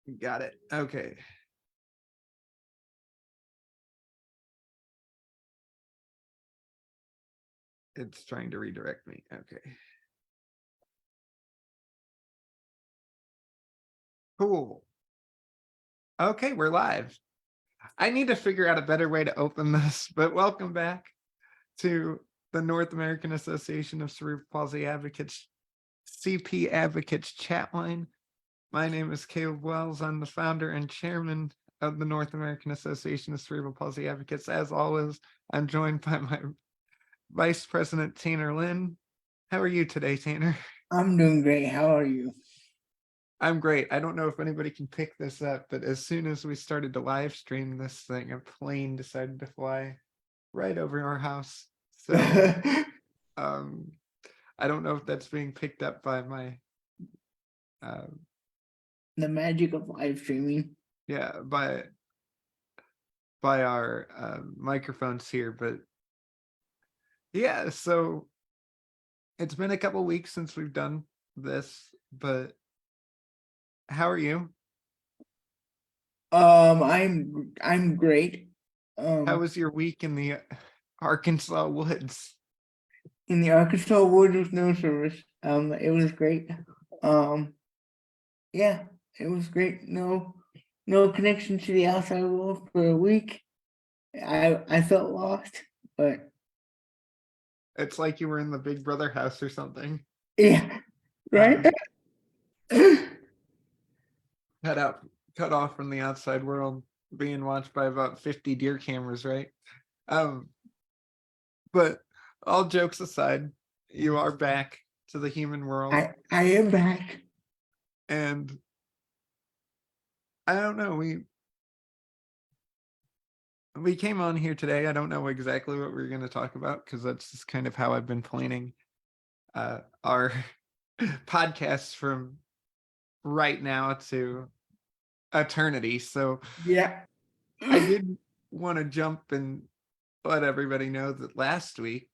Got it. Okay. It's trying to redirect me. Okay. Cool. Okay, we're live. I need to figure out a better way to open this, but welcome back to the North American Association of Cerebral Palsy Advocates, CP Advocates Chatline. My name is Caleb Wells. I'm the founder and chairman of the North American Association of Cerebral Palsy Advocates. As always, I'm joined by my Vice President, Tanner Lynn. How are you today, Tanner? I'm doing great. How are you? I'm great. I don't know if anybody can pick this up, but as soon as we started to live stream this thing, a plane decided to fly right over our house. So um, I don't know if that's being picked up by my The magic of live streaming. yeah, by our microphones here, but yeah, so it's been a couple weeks since we've done this, but how are you? I'm great. How was your week in the Arkansas woods? In the Arkansas woods with no service. It was great. Yeah, it was great. No connection to the outside world for a week. I felt lost, but It's like you were in the Big Brother house or something. yeah, right. Cut out, cut off from the outside world, being watched by about 50 deer cameras, right? Um, but all jokes aside, you are back to the human world, I am back. and I don't know. We came on here today. I don't know exactly what we're going to talk about because that's just kind of how I've been planning our podcasts from right now to eternity. So Yeah. I did want to jump and let everybody know that last week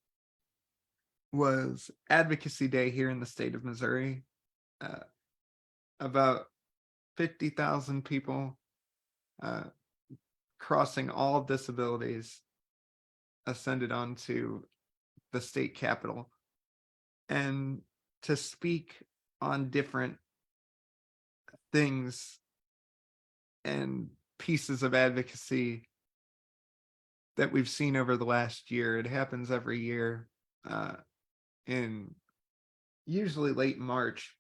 was Advocacy Day here in the state of Missouri. Uh, about 50,000 people uh, crossing all disabilities ascended onto the state capitol and to speak on different things and pieces of advocacy that we've seen over the last year. It happens every year in usually late March,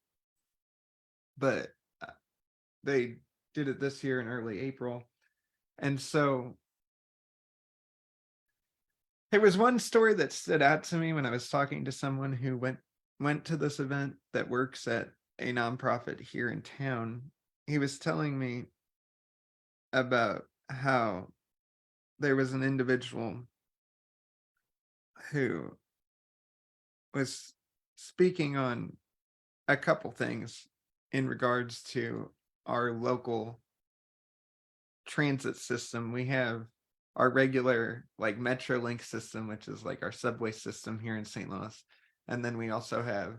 but they did it this year in early April. And so there was one story that stood out to me when I was talking to someone who went to this event that works at a nonprofit here in town. He was telling me about how there was an individual who was speaking on a couple things in regards to our local transit system. We have our regular like Metrolink system, which is like our subway system here in St. Louis. And then we also have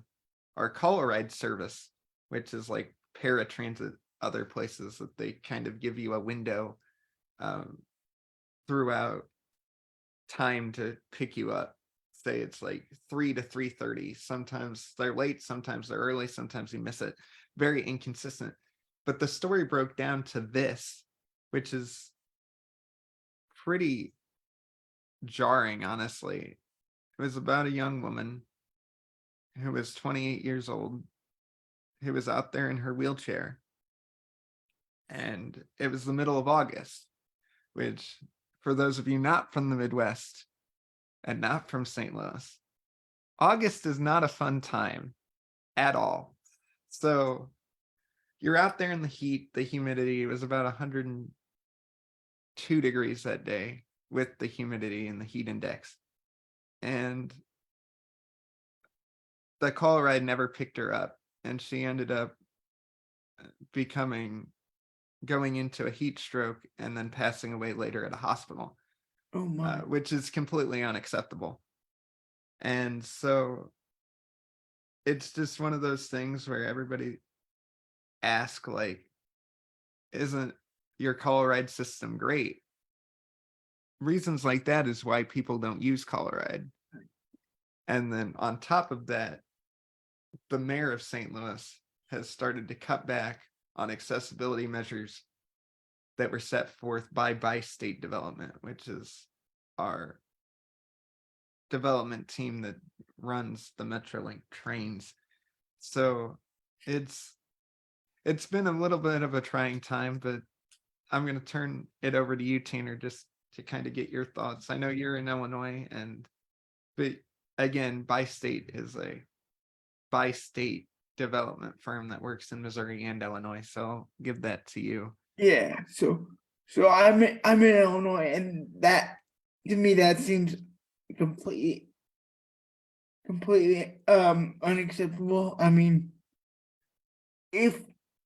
our call ride service, which is like paratransit other places that they kind of give you a window um, throughout time to pick you up. Say it's like 3 to 3:30. Sometimes they're late, sometimes they're early, sometimes you miss it. Very inconsistent. But the story broke down to this, which is pretty jarring, honestly. It was about a young woman who was 28 years old, who was out there in her wheelchair. And it was the middle of August, which, for those of you not from the Midwest and not from St. Louis, August is not a fun time at all. So you're out there in the heat, the humidity. It was about 102 degrees that day with the humidity and the heat index. And the call ride never picked her up. And she ended up going into a heat stroke and then passing away later at a hospital, Oh my. which is completely unacceptable. And so it's just one of those things where everybody asks, like, isn't your call ride system great? Reasons like that is why people don't use call ride. And then on top of that, the mayor of St. Louis has started to cut back on accessibility measures that were set forth by State Development, which is our development team that runs the Metrolink trains. So it's been a little bit of a trying time, but I'm going to turn it over to you, Tanner, just to kind of get your thoughts. I know you're in Illinois, but again, Bi-State is a bi-state development firm that works in Missouri and Illinois. So I'll give that to you. Yeah, so I'm in Illinois, and that, to me, that seems completely unacceptable. I mean, if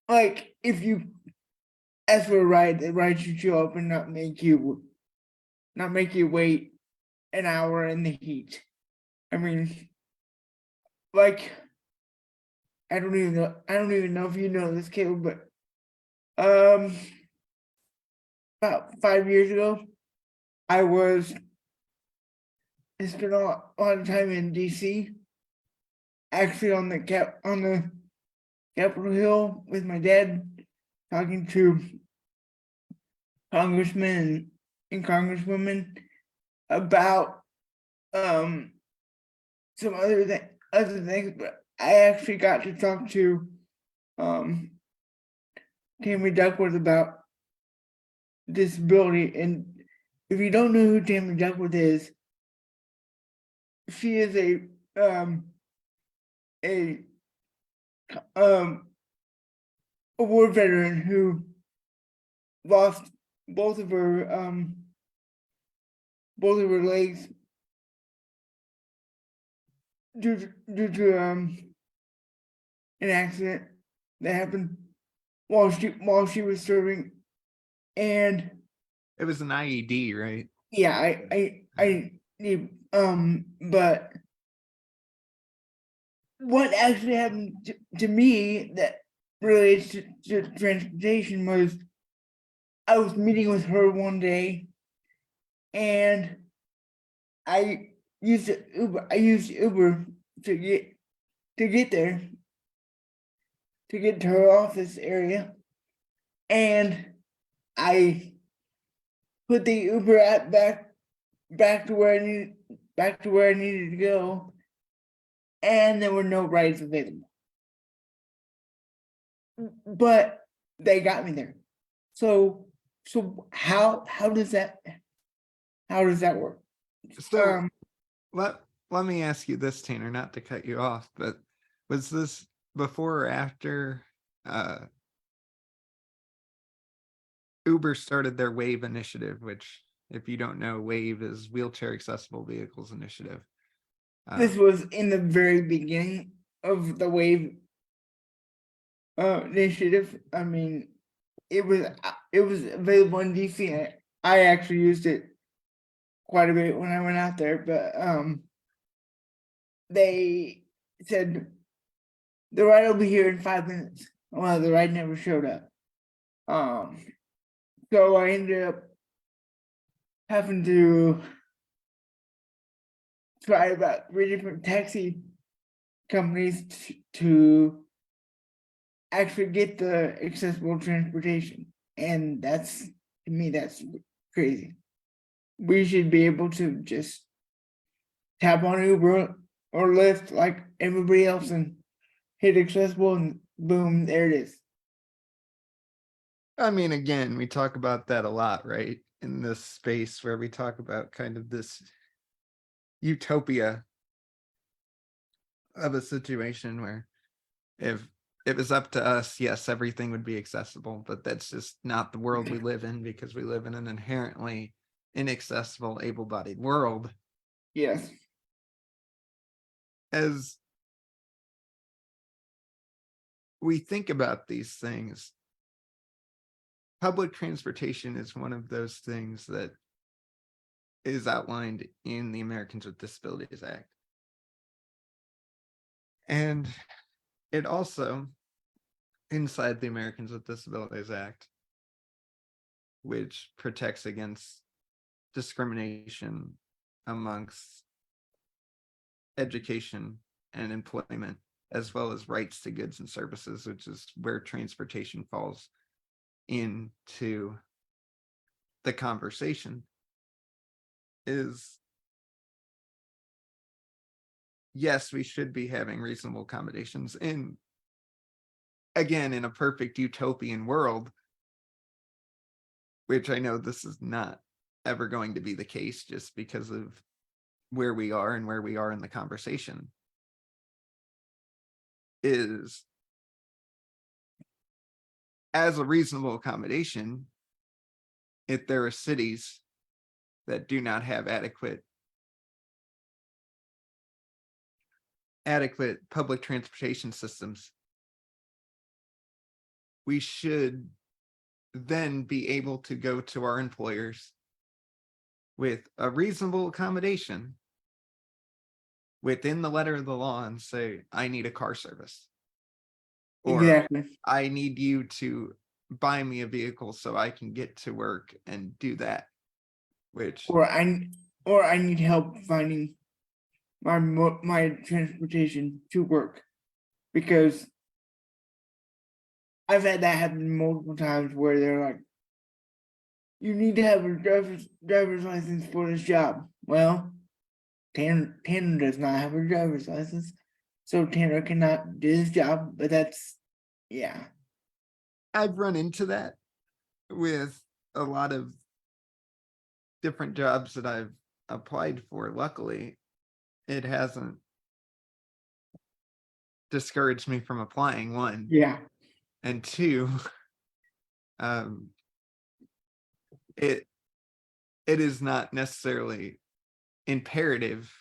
if you ask for a ride, the ride should show up and not make you wait an hour in the heat. I mean, like, I don't even know if you know this, Caleb, but about 5 years ago, I spent a lot of time in DC, actually on the Capitol Hill with my dad, talking to congressmen and congresswomen about some other things, but I actually got to talk to Tammy Duckworth about disability. And if you don't know who Tammy Duckworth is, she is a war veteran who lost both of her legs due to an accident that happened while she was serving. And it was an IED, right? Yeah, I but what actually happened to me that relates to transportation was, I was meeting with her one day, and I used Uber to get there, to get to her office area, and I put the Uber app back to where I needed to go, and there were no rides available. But they got me there. So how does that work? So let me ask you this, Tanner, not to cut you off, but was this before or after Uber started their WAVE initiative, which, if you don't know, WAVE is Wheelchair Accessible Vehicles Initiative. This was in the very beginning of the WAVE initiative. I mean, it was available in DC. I actually used it quite a bit when I went out there, but they said the ride will be here in 5 minutes. Well, the ride never showed up. So I ended up having to try about 3 different taxi companies to actually get the accessible transportation. And that's, to me, that's crazy. We should be able to just tap on Uber or Lyft like everybody else and hit accessible, and boom, there it is. I mean, again, we talk about that a lot, right? In this space where we talk about kind of this utopia of a situation where if it was up to us, yes, everything would be accessible, but that's just not the world we live in, because we live in an inherently inaccessible, able-bodied world. Yes. As we think about these things, public transportation is one of those things that is outlined in the Americans with Disabilities Act. And it also, inside the Americans with Disabilities Act, which protects against discrimination amongst education and employment, as well as rights to goods and services, which is where transportation falls into the conversation, is yes, we should be having reasonable accommodations. And again, in a perfect utopian world, which I know this is not ever going to be the case just because of where we are and where we are in the conversation, is as a reasonable accommodation, if there are cities that do not have adequate public transportation systems, we should then be able to go to our employers with a reasonable accommodation within the letter of the law and say, I need a car service, or Exactly. I need you to buy me a vehicle so I can get to work and do that, which Or I need help finding my transportation to work, because I've had that happen multiple times where they're like, you need to have a driver's license for this job. Well, Tanner does not have a driver's license, so Tanner cannot do his job. But that's, yeah, I've run into that with a lot of different jobs that I've applied for. Luckily, it hasn't discouraged me from applying, one. yeah, And two, it is not necessarily imperative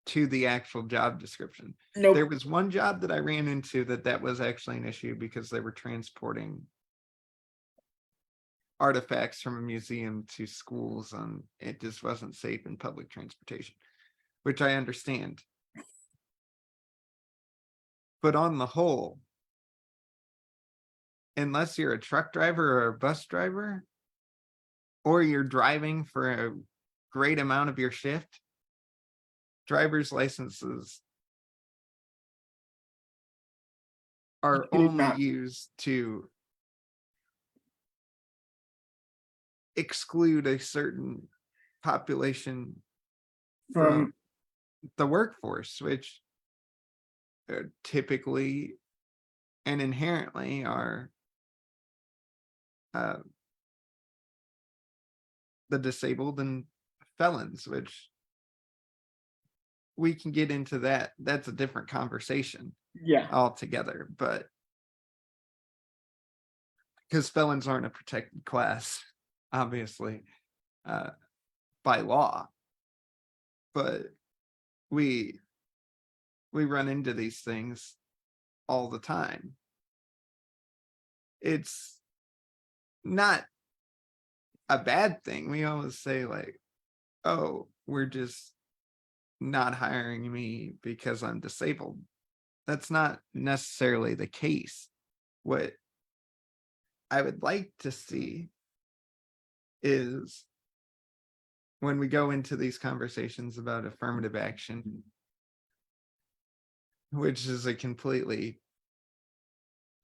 to the actual job description. nope. There was one job that I ran into that was actually an issue because they were transporting artifacts from a museum to schools, and it just wasn't safe in public transportation, which I understand. But on the whole, unless you're a truck driver or a bus driver, or you're driving for a great amount of your shift, driver's licenses are You should only not. used to exclude a certain population from From the workforce, which typically and inherently are the disabled and felons, which we can get into that. That's a different conversation yeah, altogether, but because felons aren't a protected class, obviously, by law, but we run into these things all the time. It's not a bad thing. We always say like, oh, we're just not hiring me because I'm disabled. That's not necessarily the case. What I would like to see is when we go into these conversations about affirmative action, which is a completely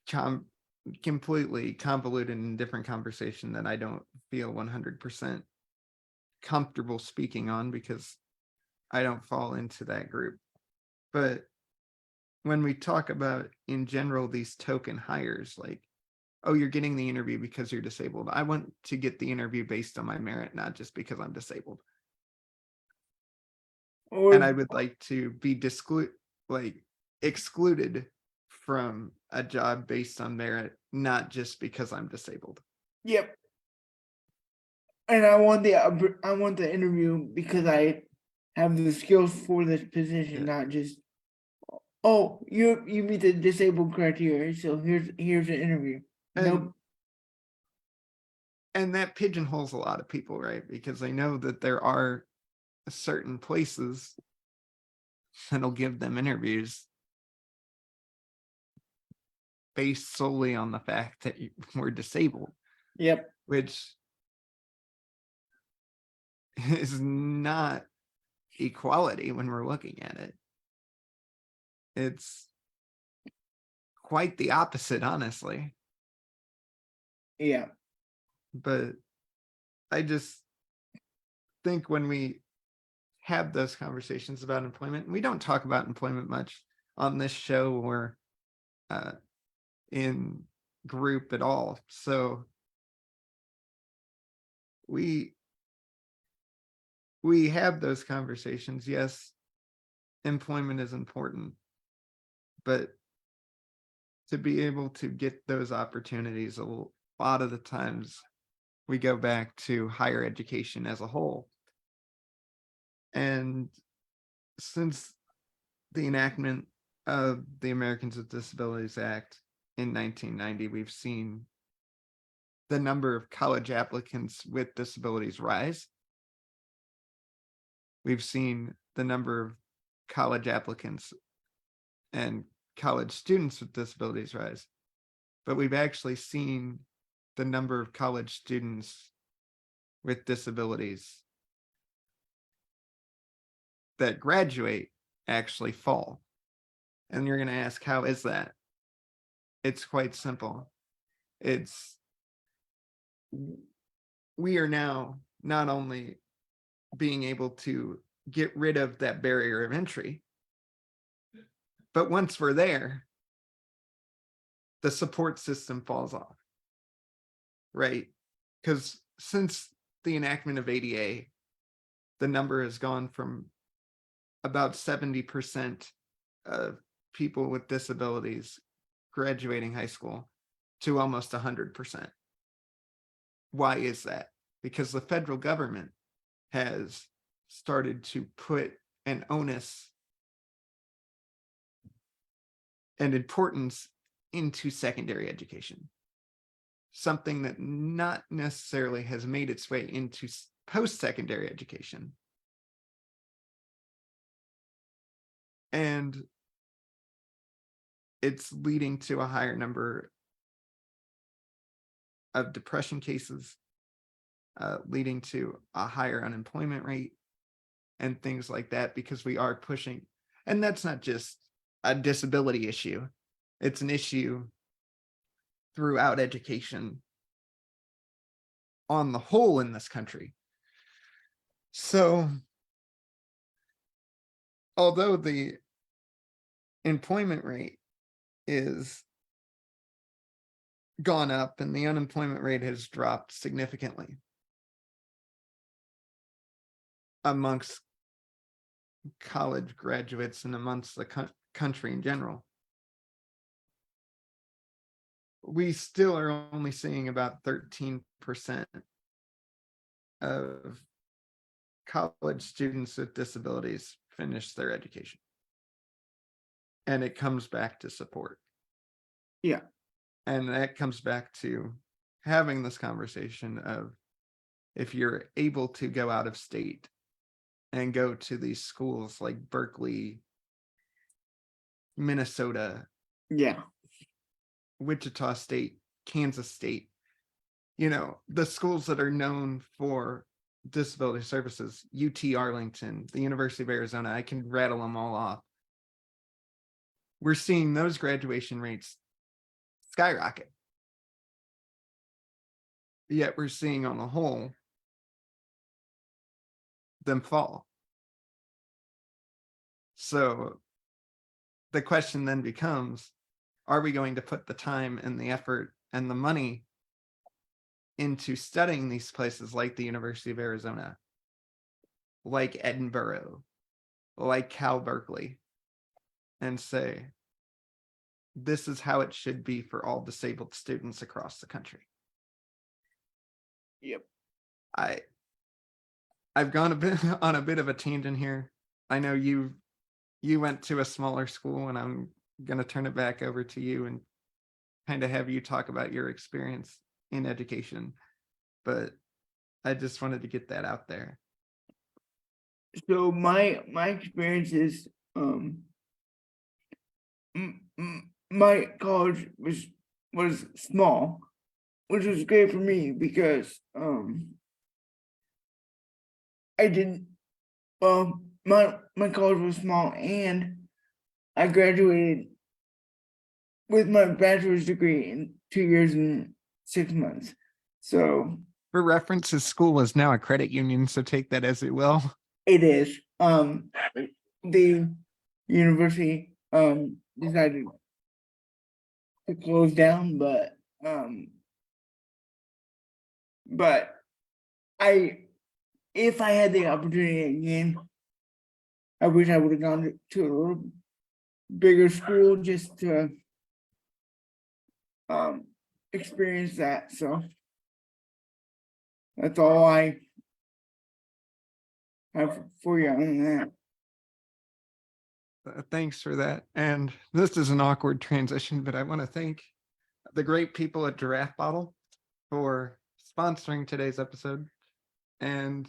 convoluted and different conversation that I don't feel 100% comfortable speaking on because I don't fall into that group. But when we talk about in general these token hires, like, oh, you're getting the interview because you're disabled. I want to get the interview based on my merit, not just because I'm disabled. And I or would like to be excluded from a job based on merit, not just because I'm disabled. yep. And I want the interview because I have the skills for this position, Yeah. not just, oh, you meet the disabled criteria, so here's an interview. Nope. And that pigeonholes a lot of people, right? Because I know that there are certain places that'll give them interviews based solely on the fact that we're disabled. Yep. which is not equality when we're looking at it. It's quite the opposite, honestly. Yeah. But I just think when we have those conversations about employment, we don't talk about employment much on this show or in group at all. So we have those conversations. Yes, employment is important, but to be able to get those opportunities, a lot of the times we go back to higher education as a whole. And since the enactment of the Americans with Disabilities Act in 1990, we've seen the number of college applicants with disabilities rise. We've seen the number of college applicants and college students with disabilities rise, but we've actually seen the number of college students with disabilities that graduate actually fall. And you're going to ask, how is that? It's quite simple. We are now not only being able to get rid of that barrier of entry, but once we're there, the support system falls off, right? Because since the enactment of ADA, the number has gone from about 70% of people with disabilities graduating high school to almost 100%. Why is that? Because the federal government has started to put an onus and importance into secondary education, something that not necessarily has made its way into post-secondary education. And it's leading to a higher number of depression cases, leading to a higher unemployment rate and things like that, because we are pushing. And that's not just a disability issue. It's an issue throughout education on the whole in this country. So, although the employment rate is gone up and the unemployment rate has dropped significantly amongst college graduates and amongst the country in general, we still are only seeing about 13% of college students with disabilities finish their education. And it comes back to support. Yeah. And that comes back to having this conversation of, if you're able to go out of state and go to these schools like Berkeley, Minnesota, Yeah. Wichita State, Kansas State, the schools that are known for disability services, UT Arlington, the University of Arizona, I can rattle them all off. We're seeing those graduation rates skyrocket. Yet we're seeing on the whole them fall. So the question then becomes, are we going to put the time and the effort and the money into studying these places like the University of Arizona, like Edinburgh, like Cal Berkeley, and say, this is how it should be for all disabled students across the country? Yep. I've gone a bit on a bit of a tangent here. I know you went to a smaller school, and I'm going to turn it back over to you and kind of have you talk about your experience in education. But I just wanted to get that out there. So my experience is my college was small, which was great for me because I didn't my college was small and I graduated with my bachelor's degree in 2 years and 6 months. So For reference, his school is now a credit union, so take that as it will. it is. The university decided to close down, but I if I had the opportunity again, I wish I would have gone to a little bigger school just to experience that. So that's all I have for you on that. Thanks for that. And this is an awkward transition, but I want to thank the great people at Giraffe Bottle for sponsoring today's episode. And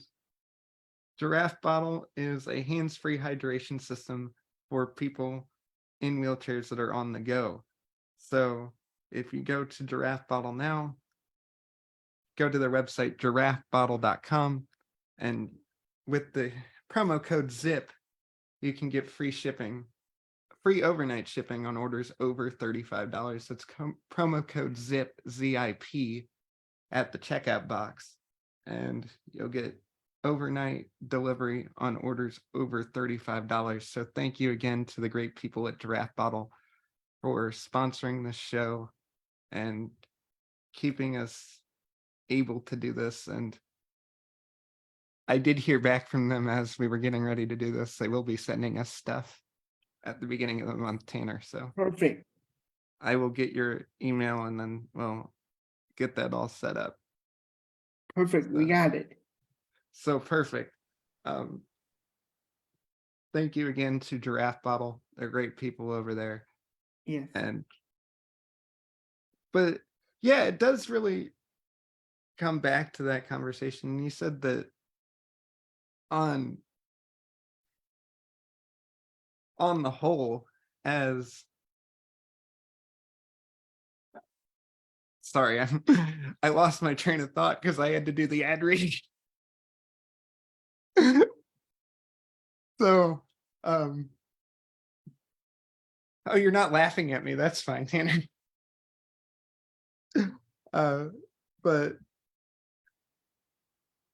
Giraffe Bottle is a hands-free hydration system for people in wheelchairs that are on the go. So if you go to Giraffe Bottle now, go to their website, giraffebottle.com, and with the promo code ZIP, you can get free shipping, free overnight shipping on orders over $35. That's promo code ZIP, ZIP, at the checkout box, and you'll get overnight delivery on orders over $35. So thank you again to the great people at Giraffe Bottle for sponsoring this show and keeping us able to do this. And I did hear back from them as we were getting ready to do this. They will be sending us stuff at the beginning of the month, Tanner. So Perfect. I will get your email and then we'll get that all set up. Perfect. We got it. So perfect. Thank you again to Giraffe Bottle. They're great people over there. Yes. But yeah, it does really come back to that conversation. You said that on the whole, as sorry, I lost my train of thought because I had to do the ad reading. So, oh, you're not laughing at me. That's fine, Tanner. But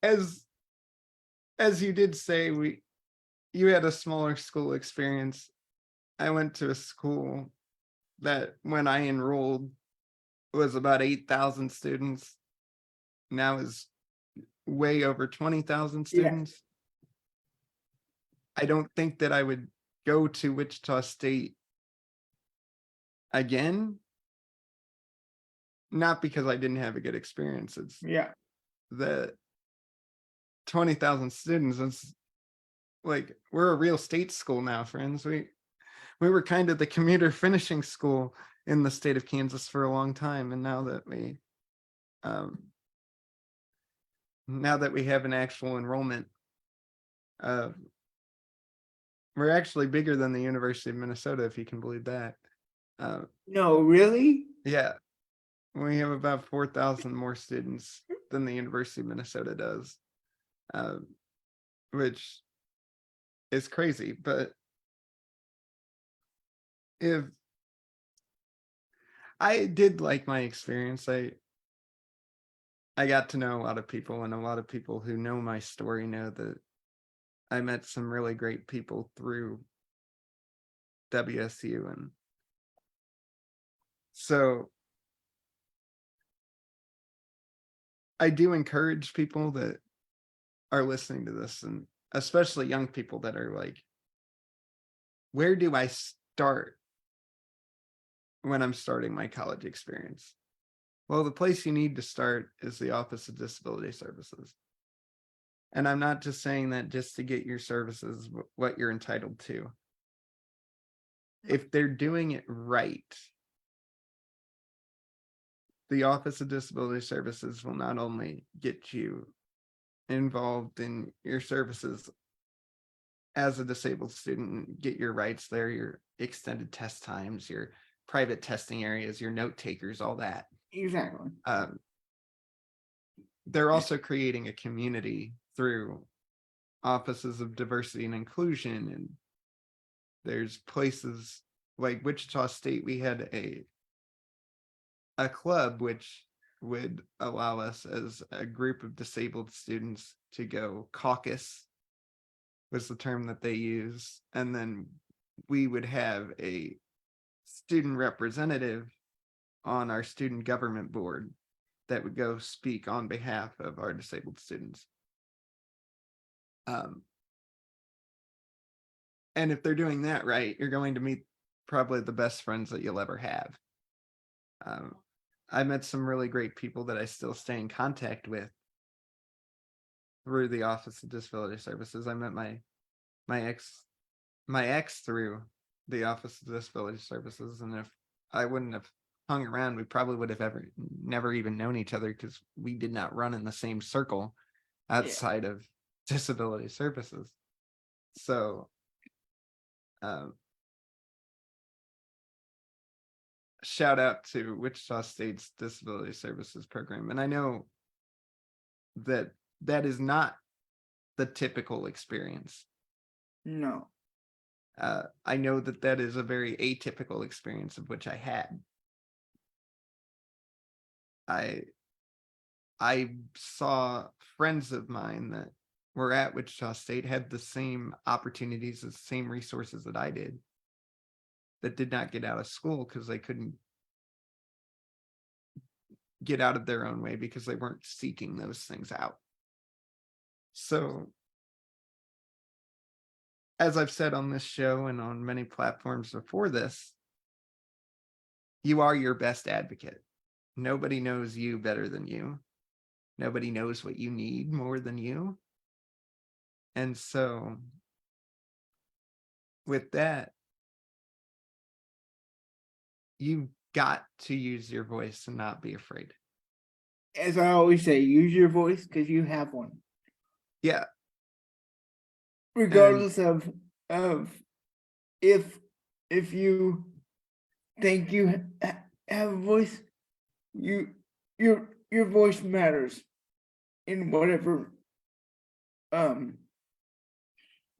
as you did say, you had a smaller school experience. I went to a school that when I enrolled was about 8,000 students. Now is way over 20,000 students. Yeah. I don't think that I would go to Wichita State again. Not because I didn't have a good experience. It's the 20,000 students. It's like we're a real state school now, friends. We were kind of the commuter finishing school in the state of Kansas for a long time, and now that we have an actual enrollment, we're actually bigger than the University of Minnesota, if you can believe that. No, really? Yeah, we have about 4,000 more students than the University of Minnesota does, which is crazy. But if I did like my experience, I got to know a lot of people, and a lot of people who know my story know that I met some really great people through WSU. And so I do encourage people that are listening to this, and especially young people that are like, where do I start when I'm starting my college experience? Well, the place you need to start is the Office of Disability Services. And I'm not just saying that just to get your services what you're entitled to. If they're doing it right, the Office of Disability Services will not only get you involved in your services as a disabled student, get your rights there, your extended test times, your private testing areas, your note takers, all that. Exactly. they're also creating a community through offices of diversity and inclusion, and there's places like Wichita State. We had a club which would allow us as a group of disabled students to go caucus, was the term that they use, and then we would have a student representative on our student government board that would go speak on behalf of our disabled students. And if they're doing that right, you're going to meet probably the best friends that you'll ever have. I met some really great people that I still stay in contact with through the Office of Disability Services. I met my ex through the Office of Disability Services, and if I wouldn't have hung around, we probably would have never even known each other, because we did not run in the same circle outside of disability services. So shout out to Wichita State's Disability Services program. And I know that that is not the typical experience. No. I know that that is a very atypical experience, of which I had. I saw friends of mine that were at Wichita State had the same opportunities, the same resources that I did, that did not get out of school because they couldn't get out of their own way, because they weren't seeking those things out. So, as I've said on this show and on many platforms before this, you are your best advocate. Nobody knows you better than you. Nobody knows what you need more than you. And so, with that, you've got to use your voice and not be afraid. As I always say, use your voice because you have one. Yeah. Regardless of if you think you have a voice, your voice matters in whatever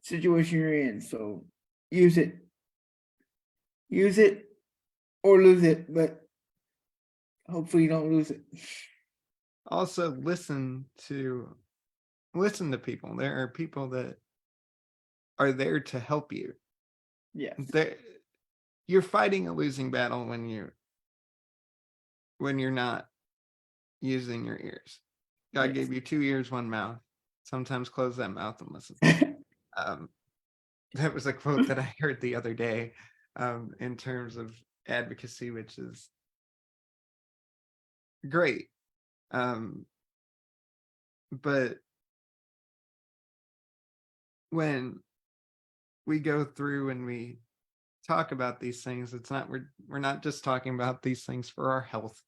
situation you're in. So use it or lose it, but hopefully you don't lose it. Also, listen to people. There are people that are there to help you. Yeah. You're fighting a losing battle when you're not using your ears. God gave you 2 ears, 1 mouth. Sometimes close that mouth and listen. That was a quote that I heard the other day, in terms of advocacy, which is great. But when we go through and we talk about these things, it's not, we're not just talking about these things for our health.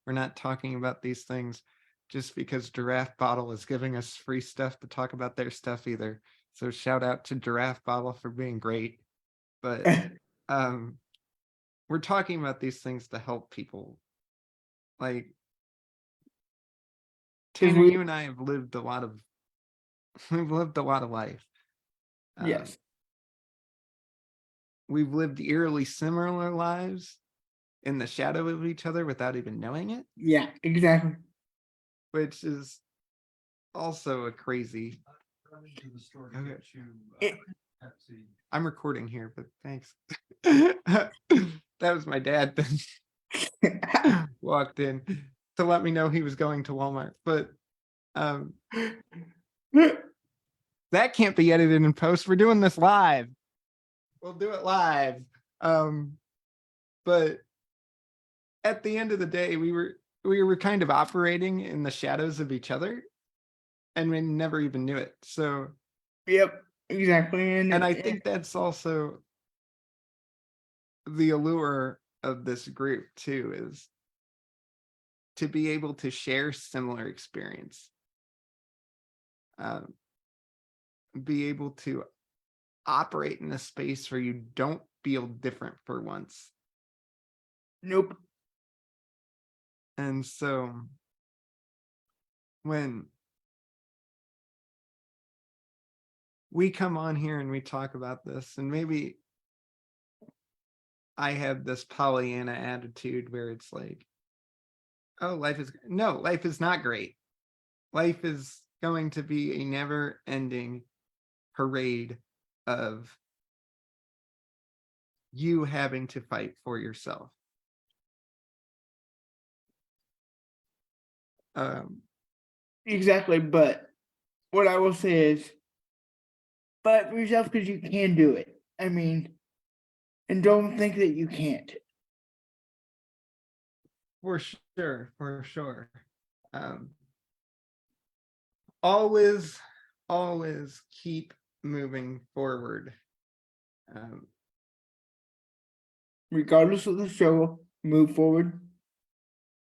We're not talking about these things just because Giraffe Bottle is giving us free stuff to talk about their stuff either. So shout out to Giraffe Bottle for being great. But we're talking about these things to help people. Like, Tanner, you and I have lived a lot of life. Yes. We've lived eerily similar lives in the shadow of each other without even knowing it. Yeah, exactly. Which is also a crazy. Okay. I'm recording here, but thanks. That was my dad that walked in to let me know he was going to Walmart. But that can't be edited in post. We're doing this live. We'll do it live. But at the end of the day, we were kind of operating in the shadows of each other, and we never even knew it. So yep, exactly. And I think that's also the allure of this group too, is to be able to share similar experience, be able to operate in a space where you don't feel different for once. Nope. And so when we come on here and we talk about this, and maybe I have this Pollyanna attitude where it's like, oh, life is not great. Life is going to be a never ending parade of you having to fight for yourself. Exactly, but what I will say is, fight for yourself because you can do it. I mean, and don't think that you can't. For sure. Always keep moving forward. Regardless of the struggle, move forward.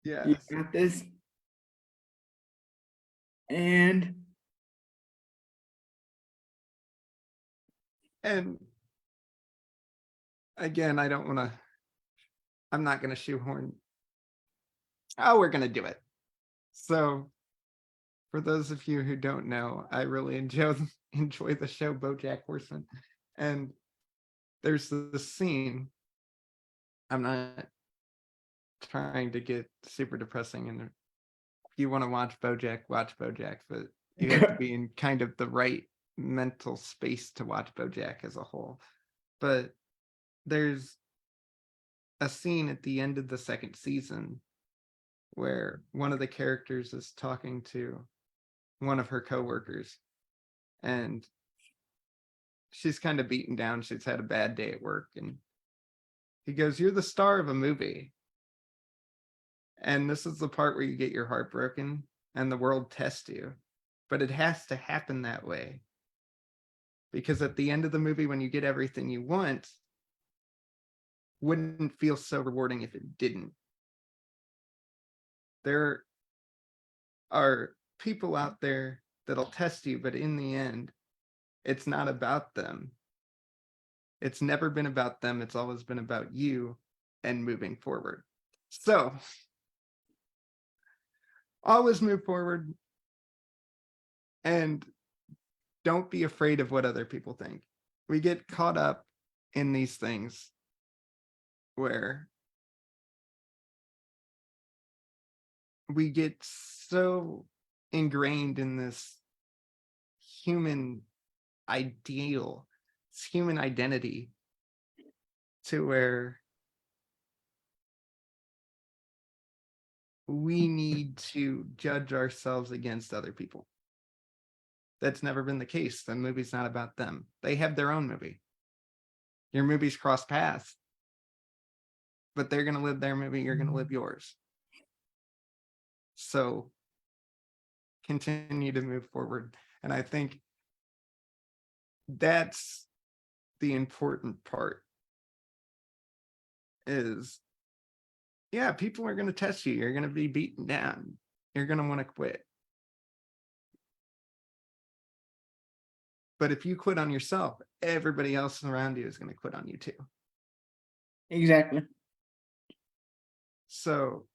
You Yes. got this. And again, I'm not gonna shoehorn. Oh, we're gonna do it. So for those of you who don't know, I really enjoy the show BoJack Horseman. And there's this scene. I'm not trying to get super depressing, and if you want to watch BoJack, but you have to be in kind of the right mental space to watch BoJack as a whole. But there's a scene at the end of the second season where one of the characters is talking to one of her coworkers, and she's kind of beaten down. She's had a bad day at work, and he goes, "You're the star of a movie, and this is the part where you get your heart broken and the world tests you, but it has to happen that way, because at the end of the movie, when you get everything you want, wouldn't feel so rewarding if it didn't." There are people out there that'll test you, but in the end, it's not about them. It's never been about them. It's always been about you and moving forward. So always move forward, and don't be afraid of what other people think. We get caught up in these things where we get so ingrained in this human ideal, this human identity, to where we need to judge ourselves against other people. That's never been the case. The movie's not about them. They have their own movie. Your movies cross paths, but they're going to live their movie. You're going to live yours. So continue to move forward. And I think that's the important part is, yeah, people are going to test you. You're going to be beaten down. You're going to want to quit. But if you quit on yourself, everybody else around you is going to quit on you too. exactly. So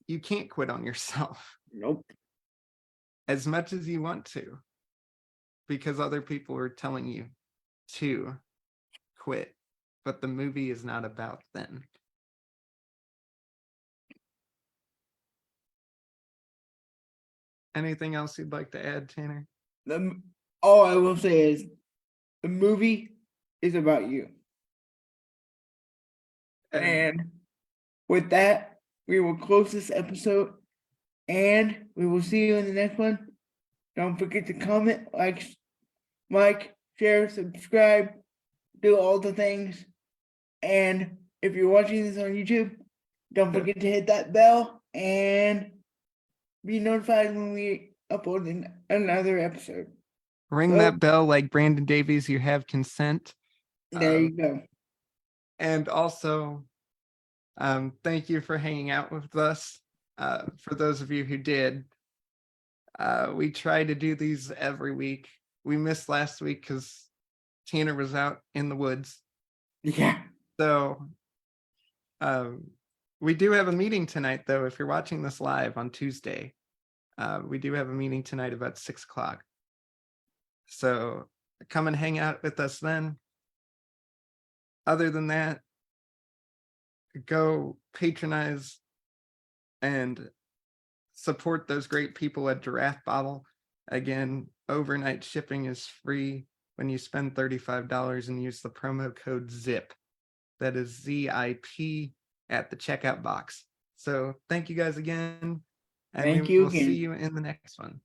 you can't quit on yourself Nope. as much as you want to, because other people are telling you to quit. But the movie is not about them. Anything else you'd like to add, Tanner? All I will say is the movie is about you. And with that, we will close this episode, and we will see you in the next one. Don't forget to comment, like, share, subscribe, do all the things. And if you're watching this on YouTube, don't forget to hit that bell and be notified when we upload another episode. Ring that bell like Brandon Davies. You have consent. There you go. And also, thank you for hanging out with us. For those of you who did, we try to do these every week. We missed last week because Tanner was out in the woods. Yeah. So we do have a meeting tonight, though. If you're watching this live on Tuesday, We do have a meeting tonight about 6 o'clock. So come and hang out with us then. Other than that, go patronize and support those great people at Giraffe Bottle. Again, overnight shipping is free when you spend $35 and use the promo code ZIP. That is ZIP at the checkout box. So thank you guys again, and we Thank you will see again. you in the next one.